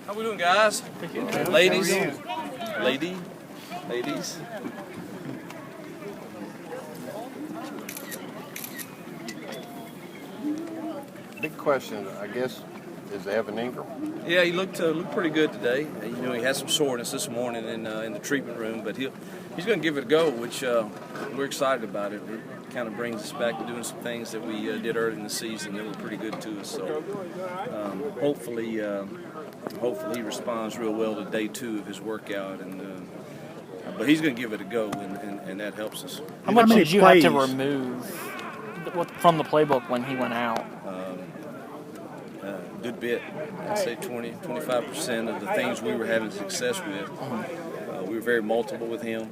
How we doing, guys? Ladies? Ladies? Big question, I guess, is Evan Ingram. Yeah, he looked pretty good today. You know, he had some soreness this morning in the treatment room, but he's going to give it a go, which we're excited about it. It kind of brings us back to doing some things that we did early in the season that were pretty good to us. So hopefully he responds real well to day 2 of his workout, but he's going to give it a go, and that helps us. How much did you have to remove from the playbook when he went out? Good bit. I'd say 25% of the things we were having success with. We were very multiple with him.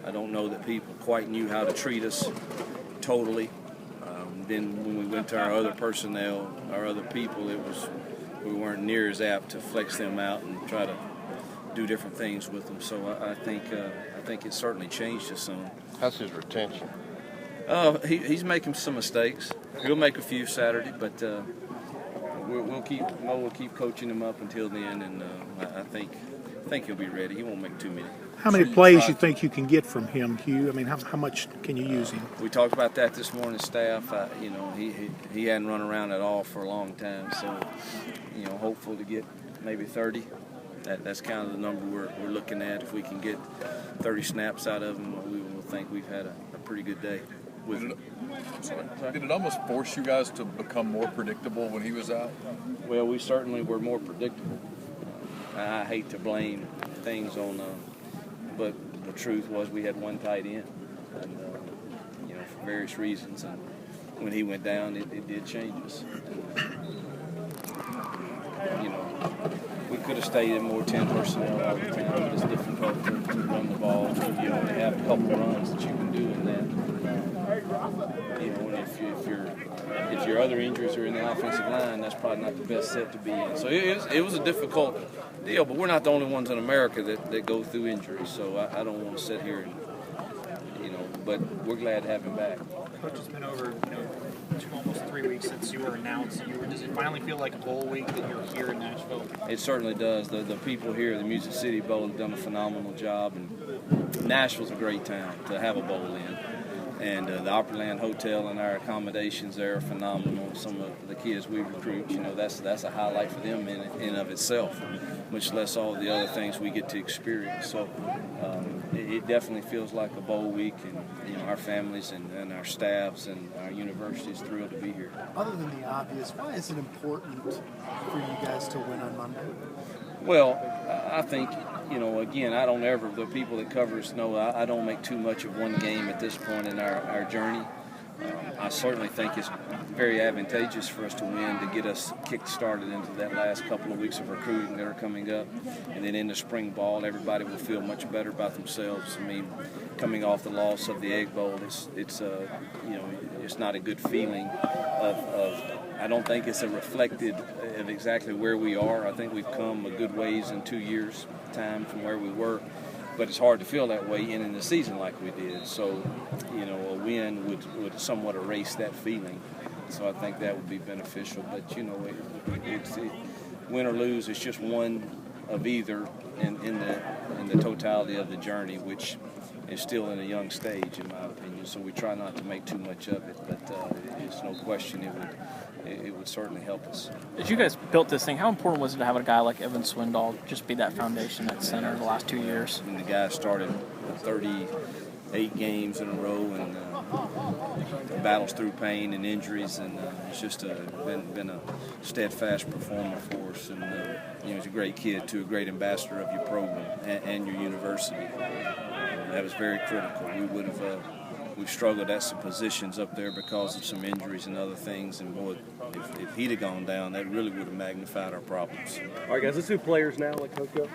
I don't know that people quite knew how to treat us totally. Then when we went to our other personnel, our other people, we weren't near as apt to flex them out and try to do different things with them. So I think it certainly changed us some. How's his retention? He's making some mistakes. He'll make a few Saturday, but we'll keep coaching him up until then, and I think he'll be ready. He won't make too many. How many plays you think you can get from him, Hugh? I mean, how much can you use him? We talked about that this morning, staff. He hadn't run around at all for a long time, so hopeful to get maybe 30. That's kind of the number we're looking at. If we can get 30 snaps out of him, we will think we've had a pretty good day. Did it almost force you guys to become more predictable when he was out? Well, we certainly were more predictable. I hate to blame things on, but the truth was we had one tight end, and for various reasons. And when he went down, it did change us. We could have stayed in more 10 personnel all the time, but it's difficult to run the ball. You only have a couple runs that you can do in that. And if your other injuries are in the offensive line, that's probably not the best set to be in. So it was a difficult deal, but we're not the only ones in America that go through injuries. So I don't want to sit here and but we're glad to have him back. Coach, it's been over almost 3 weeks since you were announced. Does it finally feel like a bowl week that you're here in Nashville? It certainly does. The people here, the Music City Bowl, have done a phenomenal job, and Nashville's a great town to have a bowl in. And the Opryland Hotel and our accommodations there are phenomenal. Some of the kids we recruit, that's a highlight for them in and of itself, much less all the other things we get to experience. So it definitely feels like a bowl week, and our families and our staffs and our university is thrilled to be here. Other than the obvious, why is it important for you guys to win on Monday? Well, I think, again, the people that cover us know I don't make too much of one game at this point in our journey. I certainly think it's very advantageous for us to win to get us kick-started into that last couple of weeks of recruiting that are coming up. And then in the spring ball, everybody will feel much better about themselves. I mean, coming off the loss of the Egg Bowl, it's not a good feeling I don't think it's reflected of exactly where we are. I think we've come a good ways in 2 years' time from where we were. But it's hard to feel that way in the season like we did. So, a win would somewhat erase that feeling. So I think that would be beneficial. But, it's win or lose, it's just one of either in the totality of the journey, which is still in a young stage, in my opinion. So we try not to make too much of it. But it's no question it would certainly help us. As you guys built this thing, how important was it to have a guy like Evan Swindoll just be that foundation at center the last 2 years? And the guy started 38 games in a row and battles through pain and injuries, and it's just been a steadfast performer for us. And he's a great kid, too, a great ambassador of your program and your university. That was very critical. We've struggled at some positions up there because of some injuries and other things, and boy, if he'd have gone down, that really would have magnified our problems. All right, guys, let's do players now, like Coach Go.